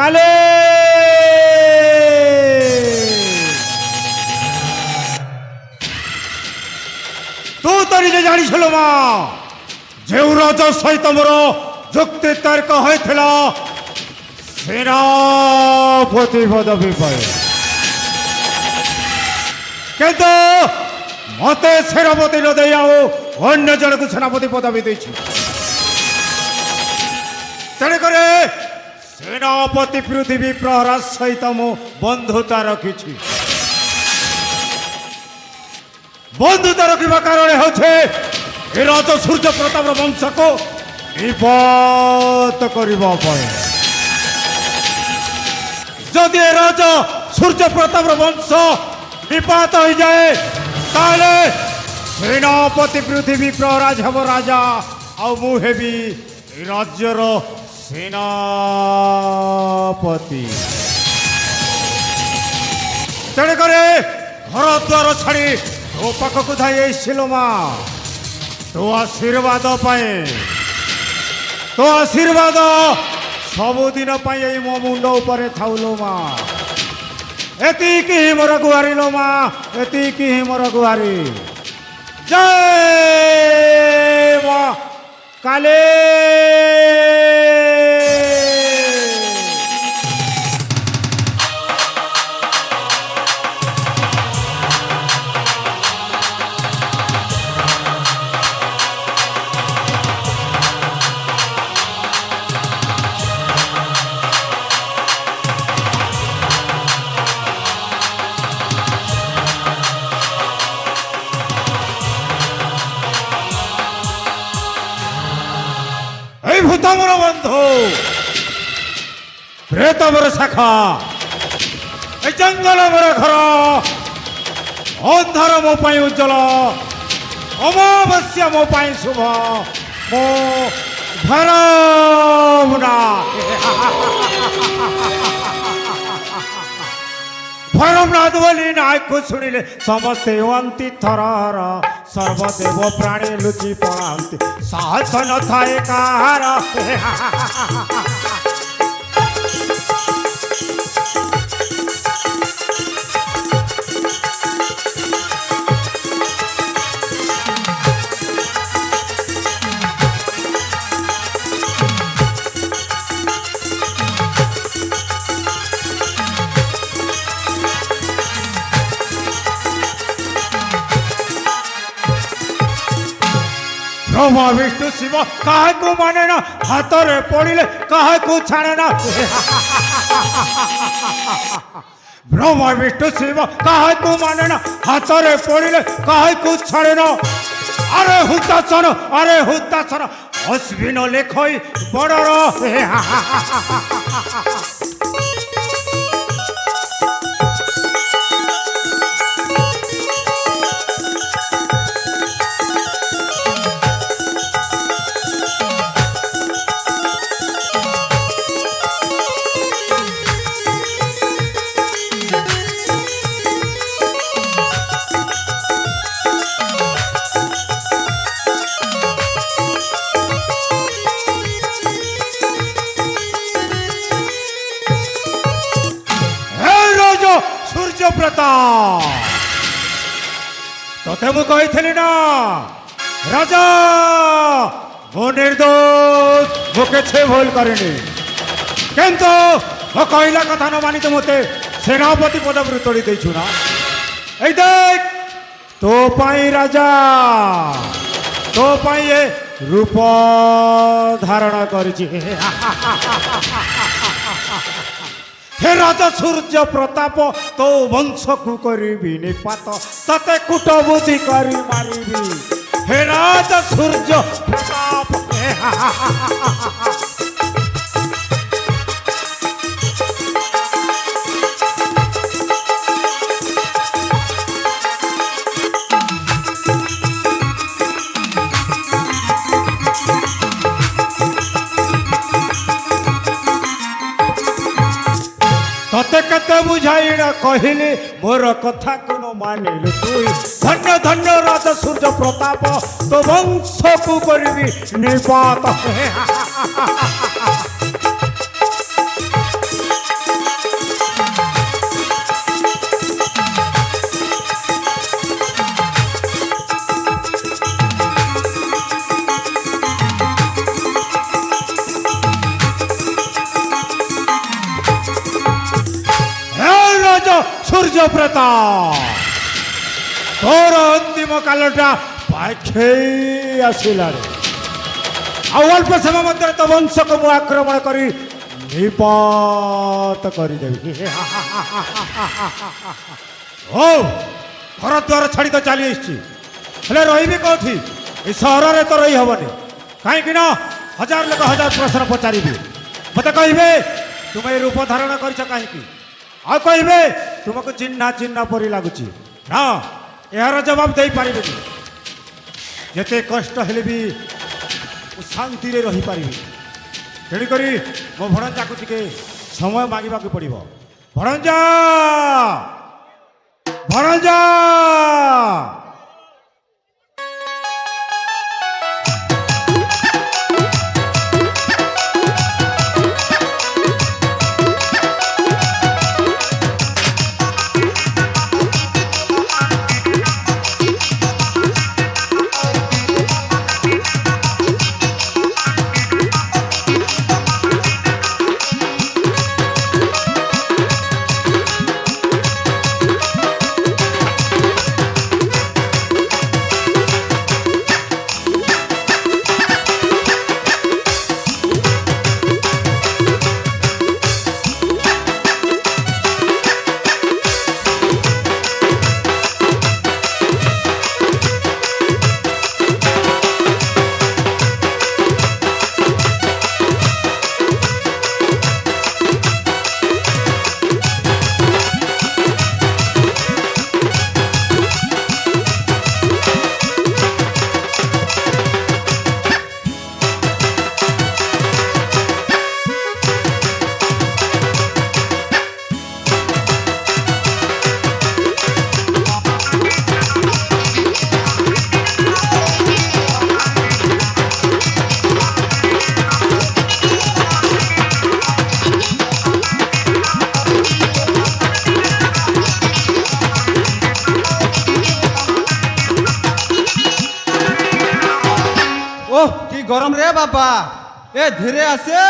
কালে তু তো নিজে জানিছিল মা যে রাজা সহিত মোর যুক্তি তর্ক হয়েছিল সেনাপতি পদবী পাই কিন্তু মতে সেনাপতি ন দেই অন্য জনক সেনাপতি পদবী দিয়েছি তেণুকরে সেনাপতি পৃথিবী প্রহরাজ সহিত মু বন্ধুতা রখিছি বন্ধুতা রখিবা কারণে হচ্ছে এ রাজ সূর্য প্রতাপর বংশকে নিপাত করিবা পায় যদি এ রাজ সূর্য প্রতাপর বংশ নিপাত হয়ে যায় তাহলে সেনাপতি পৃথিবী প্রহরাজ হব রাজা আউ মু হেবি এই রাজ্যর সেনাপতি তেণুকরে ঘর দ্বার ছাড়ি তো পাখকু ধাই এসেছিল মা তো আশীর্বাদ পায়ে তো আশীর্বাদ ସବୁଦିନ ପାଇଁ ଏଇ ମୋ ମୁଣ୍ଡ ଉପରେ ଥାଉଲୋ ମା ଏତିକି ହିଁ ମୋର ଗୁହାରି ଲୋ ମା ଏତିକି ହିଁ ମୋର ଗୁହାରି ଜୟ ମା କାଳେ ভূতমর বন্ধু প্রেতমর শাখা এই জঙ্গল মর ঘর ଅନ୍ଧାର ମୋ ପାଇଁ ଉଜ୍ଜଳ ଅମାବସ୍ୟା ମୋ ପାଇଁ ଶୁଭ ମୋ ଭରମୁନା ଭରମନାଥ ବୋଲି ନାୟକୁ ଶୁଣିଲେ ସମସ୍ତେ ହୁଅନ୍ତି ଥରହର ସର୍ବଦେବ ପ୍ରାଣୀ ଲୁଚି ପଳାନ୍ତି ସାହସ ନଥାଏ କାହାର ब्रह्मा विष्णु शिव काहे को माने ना हाथरे पड़िले काहे को छाड़े ना ब्रह्मा विष्णु शिव काहे को माने ना हाथरे पड़िले काहे को छाड़े ना अरे हुतासन अश्विन लेखई बड़र प्रताप तोते मु कही ना राजा मो निर्दोष मु के भूल करेनि किंतु मो कहला कथा न मानी तो मते सेनापति पदवी तोड़ी देछु ना ए देख तो पाई राजा तो पाई ये रूप धारण करिछि हे राजा सूर्य प्रताप तो वंश को करी निपात तते कुट बुद्धि करी मारिबी हे राजा सूर्य प्रताप तते कते बुझाइना कहली मोर कथा कोन मानिलु तुई धन्य धन्य राजा सूर्य प्रताप तो वंश को करबी निपात প্ରେତ ତୋର ଅନ୍ତିମ କାଲଟା ପାଖେଇ ଆସିଲାଣି। ଆଉ ଅଳ୍ପ ସମୟ ମଧ୍ୟରେ ତୋ ବଂଶକୁ ମୁଁ ଆକ୍ରମଣ କରି ନିପାତ କରିଦେବି। ହଉ ଘର ଦ୍ୱାର ଛାଡ଼ି ତ ଚାଲି ଆସିଛି, ହେଲେ ରହିବି କେଉଁଠି? ଏ ସହରରେ ତ ରହି ହବନି, କାହିଁକି ନା ହଜାର ଲୋକ ହଜାର ପ୍ରଶ୍ନ ପଚାରିବେ। ମୋତେ କହିବେ ତୁମେ ଏ ରୂପ ଧାରଣ କରିଛ କାହିଁକି, ଆଉ କହିବେ ତୁମକୁ ଚିହ୍ନା ଚିହ୍ନା ପରି ଲାଗୁଛି। ନା, ଏହାର ଜବାବ ଦେଇପାରିବିନି। ଯେତେ କଷ୍ଟ ହେଲେ ବି ମୁଁ ଶାନ୍ତିରେ ରହିପାରିବି। ତେଣୁକରି ମୋ ଭଣଜାକୁ ଟିକେ ସମୟ ମାଗିବାକୁ ପଡ଼ିବ। ଭଣଜା, ଭଣଜା! गरम रे बाबा, ए धीरे आसे,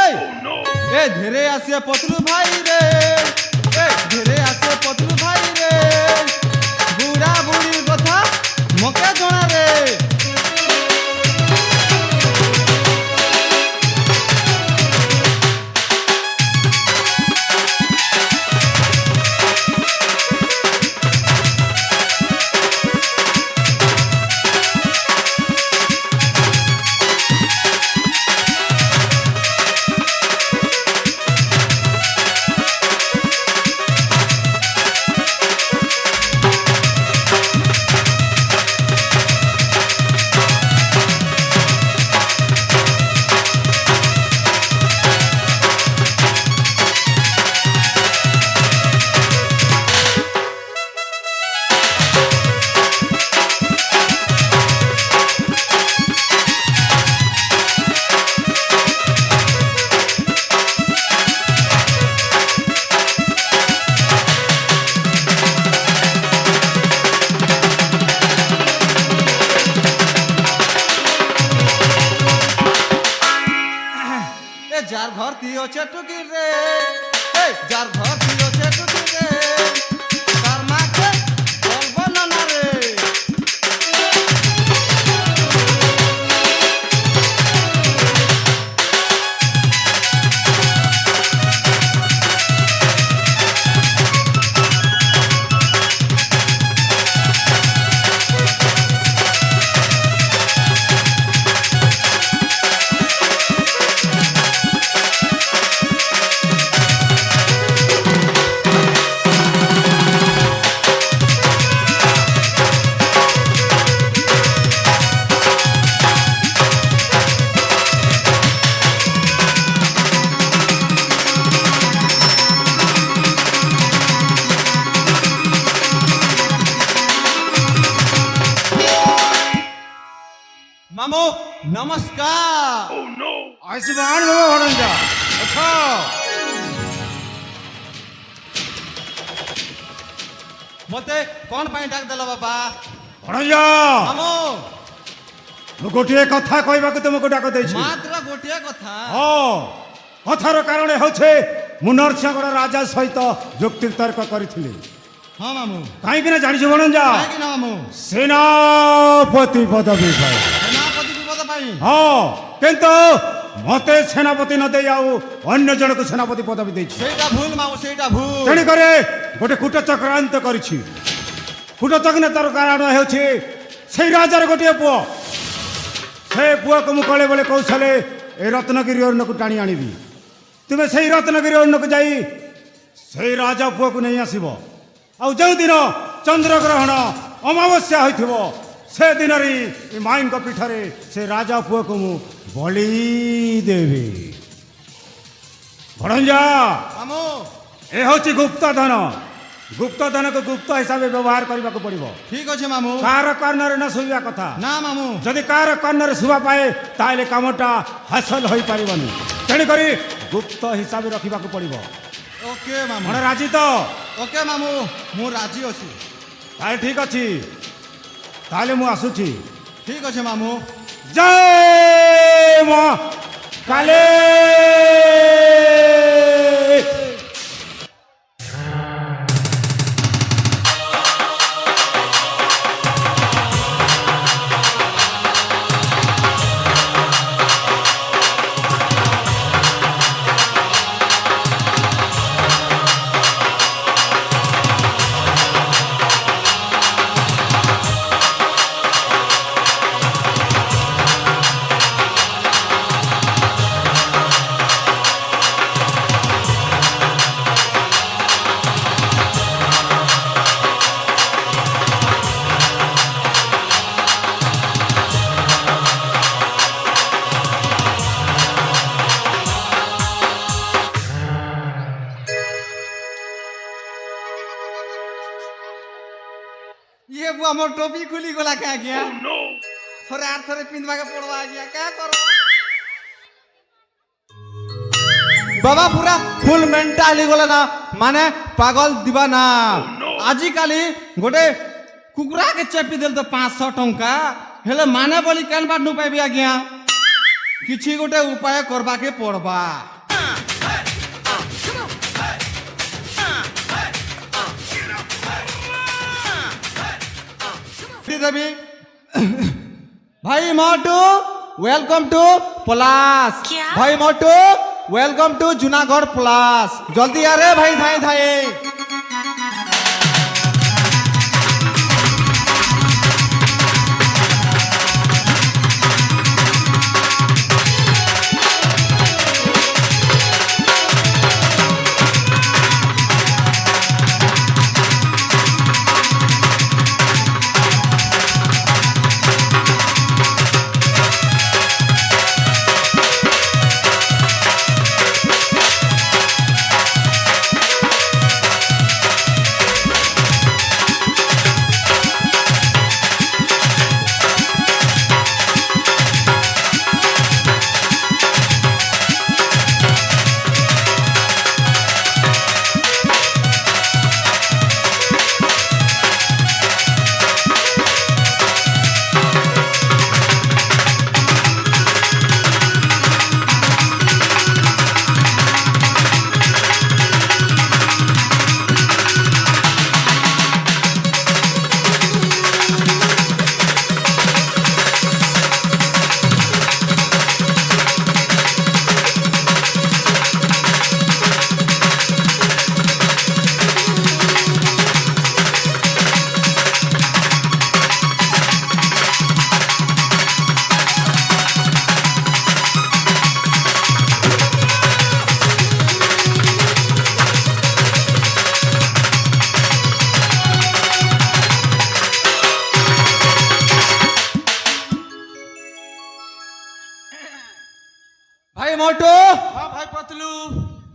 ए धीरे आसे पतलू भाई रे, ए धीरे आसे पतलू भाई रे, बुढ़ा बुढ़ी कथा मके जଣା रे। जार घर दियो चटुकी रे, ए जार घर दियो चटुकी रे, तार माँ के बोलबो ना रे। मामू नमस्कार। आयुष्मान बाबा भणजा, अच्छा मते कौन पाई डाक देला बाबा? भणजा, मामू ମୁଁ ଗୋଟିଏ କଥା କହିବାକୁ ତୁମକୁ ଡାକ ଦେଇଛି। मात्र गोटिया कथा। ହଁ, କଥାର କାରଣ ହେଉଛି ମୁଁ ନରସିଂହଗଡ଼ ରାଜା ସହିତ ଯୁକ୍ତି ତର୍କ କରିଥିଲି, ହଁ ମାମୁଁ କାହିଁକି ନା ଜାଣିଛୁ ଭଣଜା କାହିଁକି ନା ମାମୁଁ ସେନାପତି ପଦବୀ ପାଇଁ। ସେନାପତି ବିପଦ ପାଇଁ ହଁ କିନ୍ତୁ ମତେ ସେନାପତି ନ ଦେଇ ଆଉ ଅନ୍ୟ ଜଣକୁ ସେନାପତି ପଦବୀ ଦେଇଛି। ସେଇଟା ଭୁଲ ମାମୁଁ ସେଇଟା ଭୁଲ। ତେଣୁକରି ଗୋଟେ କୂଟ ଚକ୍ରାନ୍ତ କରିଛି। କୂଟ ଚକ୍ରାନ୍ତର କାରଣ ହେଉଛି ସେଇ ରାଜାର ଗୋଟିଏ ପୁଅ। ସେ ପୁଅକୁ ମୁଁ କଳେ ବଳେ କୌଶଳେ ଏ ରତ୍ନଗିରି ଅରଣ୍ୟକୁ ଟାଣି ଆଣିବି। ତୁମେ ସେଇ ରତ୍ନଗିରି ଅରଣ୍ୟକୁ ଯାଇ ସେଇ ରାଜା ପୁଅକୁ ନେଇ ଆସିବ। ଆଉ ଯେଉଁଦିନ ଚନ୍ଦ୍ରଗ୍ରହଣ ଅମାବସ୍ୟା ହୋଇଥିବ ସେ ଦିନରେ ଏ ମାଇଙ୍କ ପୀଠରେ ସେ ରାଜା ପୁଅକୁ ମୁଁ ବଳି ଦେବି। ଭଣଜା ମାମୁଁ ଏ ହେଉଛି ଗୁପ୍ତଧନ। ଗୁପ୍ତଧନକୁ ଗୁପ୍ତ ହିସାବରେ ବ୍ୟବହାର କରିବାକୁ ପଡ଼ିବ। ଠିକ ଅଛି ମାମୁଁ। କାହାର କାନରେ ନ ଶୁଭିବା କଥା। ନା ମାମୁଁ ଯଦି କାହାର କାନରେ ଶୁଭା ପାଏ ତାହେଲେ କାମଟା ହାସଲ ହୋଇପାରିବନି। ତେଣୁକରି ଗୁପ୍ତ ହିସାବରେ ରଖିବାକୁ ପଡ଼ିବ। ଓକେ ମାମୁଁ କ'ଣ ରାଜି ତ? ଓକେ ମାମୁଁ ମୁଁ ରାଜି ଅଛି। ତାହେଲେ ଠିକ ଅଛି। ତାହେଲେ ମୁଁ ଆସୁଛି। ଠିକ ଅଛି ମାମୁଁ। ଜୟ ମା କାଳେ। ये बुआ मोर टोपी खुली गला क्या गया थोड़े आर थोड़े पिंधवा के पड़वा गया क्या करो बाबा पूरा फुल मेंटाली गला ना माने पागल दीवाना आजिकाली गोटे कुकुरा के चेपी देल तो 500 टंका हेले माने बोली केन बात नु पाइबी आज्ञा किछि गोटे उपाय करबा के पड़बा देवी भाई मोटू वेलकम टू पलास। क्या? भाई मोटू वेलकम टू जूनागढ़ पलास। जल्दी आ रे भाई धाए धाए। भाई मोटू हाँ भाई पतलू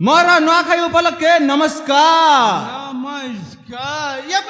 मोर नुआखाई उपलक्षे नमस्कार। नमस्कार ये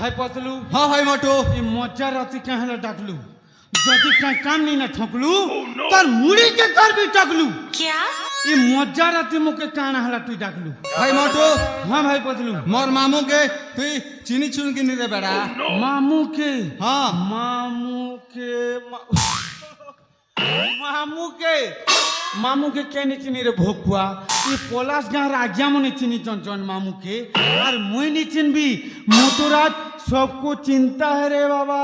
ভাই পতলু হ্যাঁ ভাই মোটু এই মজ্জা রাতে কাহলে ডাকলু যদি কাই কাম নি না ঠকলু তার মুড়ি কে করবি টাকলু क्या এই মজ্জা রাতে মুকে কানা হলা তুই ডাকলু ভাই মোটু হ্যাঁ ভাই পতলু মোর মামুকে তুই চিনি চুন কিনি রে বেড়া মামুকে হ্যাঁ মামুকে মামুকে মামুকে কেনে চিনি রে ভোকুয়া এই পলাশ গাঁ রাজা মনে চিনি জন মামুকে আর মুই নি চিনবি মতুরাজ সবকো চিন্তা है রে বাবা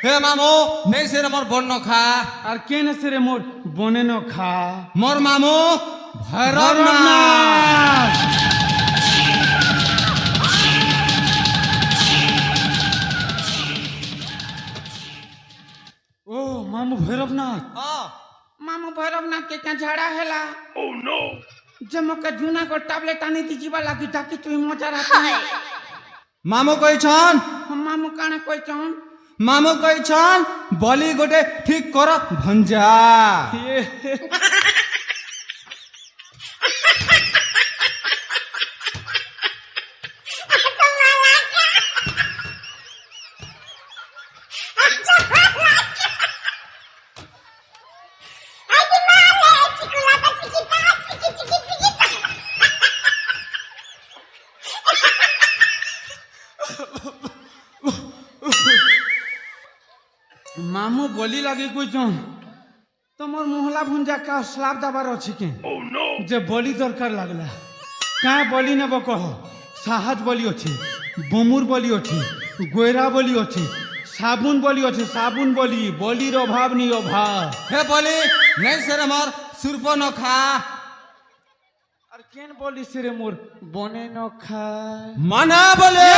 হে মামু নেই সে মোর বন্য খা আর কেনে সে রে মোর বনে ন খা মোর মামু ভৈরবনাথ ভৈরবনাথ। ও মামু ভৈরবনাথ मामू भैरवनाथ के क्या झाड़ा हेला जब मौका जूना को टैबलेट आनी थी जीवा लगी ताकि तू मजा रहता है মামু কইছন मामू काना कोई चाहन মামু কইছন বলি গোটে ঠিক কর ভঞ্জা মামু বলি লাগি কইছন তোমার মহলা ভুঞ্জা কা স্লাব দাবার আছে কে যে বলি দরকার লাগলা কাঁ বলি নেব কহ সাহাজ বলি আছে বমুর বলি আছে গোয়রা বলি আছে সাবুন বলি আছে সাবুন বলি বলির অভাব নি অভাব হে বলি নেই সে মোর সুরপ নখা আর কেন বলি সে রে মোর বনে ন খায় মানা বলে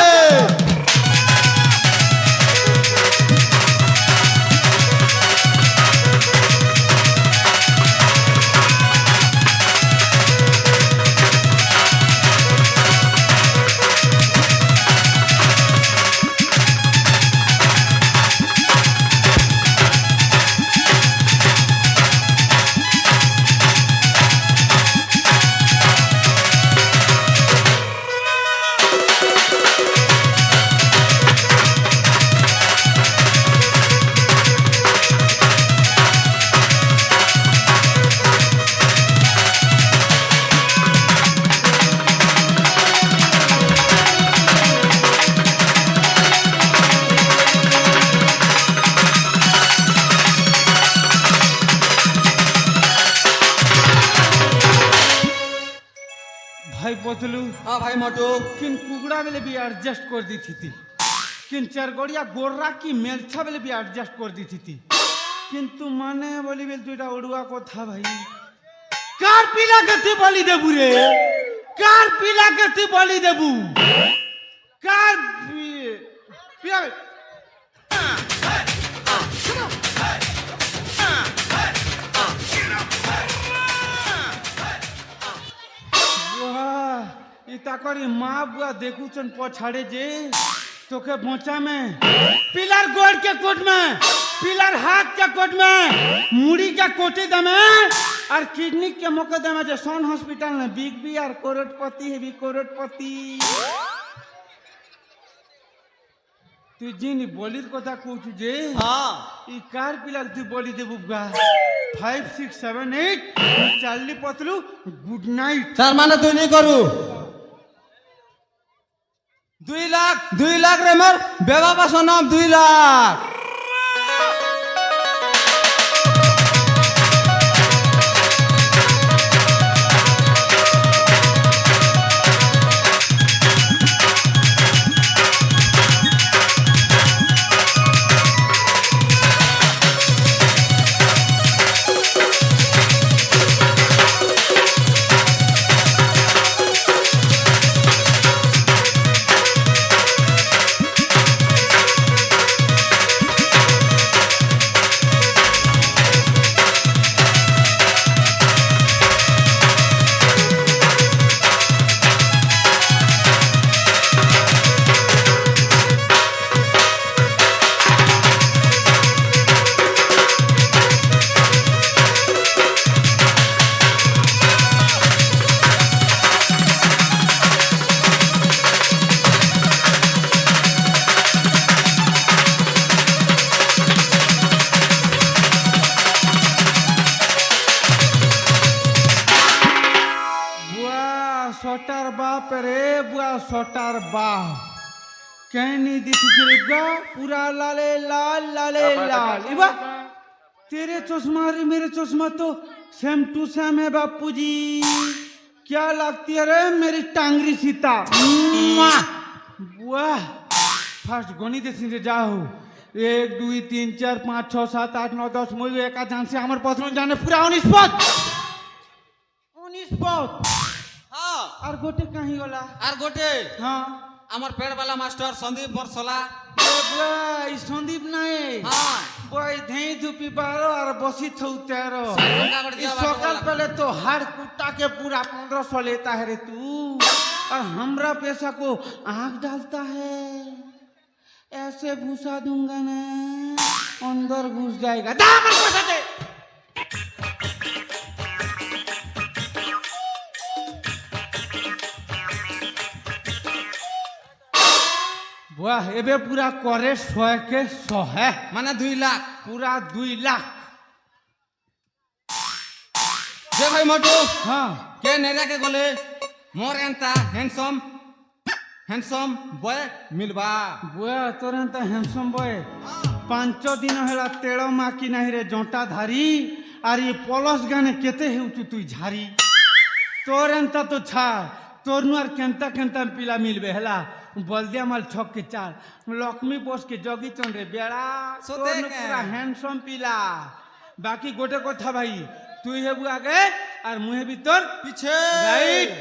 ভাই বদলু हाँ भाई मोटू किन कुगड़ा बेले भी एडजस्ट कर दी थी किन चरगड़िया गोर्रा की मेलछा बेले भी एडजस्ट कर दी थी किंतु माने बोली बेल तुईटा उड़ुआ को था भाई कार पीला के तू बोली देबू रे कार पीला के तू बोली देबू कार पिया ताकरी माँ बुआ देखुचन पछाड़े जे तोके बोचा में पिलर गोड़ के कोट में पिलर हाथ के कोट में मुड़ी के कोटी दमे और किडनी के मुकदमे जे सोन हॉस्पिटल में बिग बी और करोड़पति है भी करोड़पति तू जिन बोलिर कथा कहू जे हाँ ई कार पिलर तू बोली दे बुगा 5 6 7 8 Charlie Patlu good night sir माने तू नहीं करू 2 लाख रे मोर बेबा पासो नाम 2 लाख সটার বাপ রে বুয়া সটার বাপ कहनी दिखी रे बुआ पूरा लाले लाल लाले लाल इबा तेरे चश्मा रे मेरे चश्मा तो सेम टू सेम है बापू जी क्या लगती है रे मेरी टांगरी सीता बुआ फास्ट गणी देखी रे जाओ 1 2 3 4 5 6 7 8 9 10 মই একা জানছি আমার পত্র জানে পুরা 19 পদ हाँ আর গোটে কাহি গলা আর গোটে হ্যাঁ আমার পেड़ वाला मास्टर संदीप बरसला এই সন্দীপ নাই हाँ বই ধেই ধুপি বারো আর বসি থৌ তেরো गंगा कर दिया बाबू सकाल वाला। पहले तो हाड़ कुट्टा के पूरा 1500 लेता है रे तू और हमरा पैसा को आँख डालता है ऐसे भूसा दूंगा ना अंदर घुस जाएगा दा मेरे पैसा दे वाह एबे पूरा करे 100 के 100 है माने 2 लाख पूरा 2 लाख जे भाई मोटू हाँ के नेरा के गले मोर एंता हैंडसम बॉय मिलबा बुआ तोरंत हैंडसम बॉय 5 दिन हेला तेल माकी नहीं रे जंटा धारी और ये पलस गाने केते हेउचु तुई झारी तोरंत तो छाड़ तोरनुआर केंता केंता पिला मिलबे हेला बलदिया माल छक के चार लक्ष्मी बोस के जगी चंद्रे बेड़ा सोते तोरनु के। पूरा हैंडसम पिला बाकी गोटे कथा भाई तुई हेबु आगे और मुहे भी तोर पीछे राइट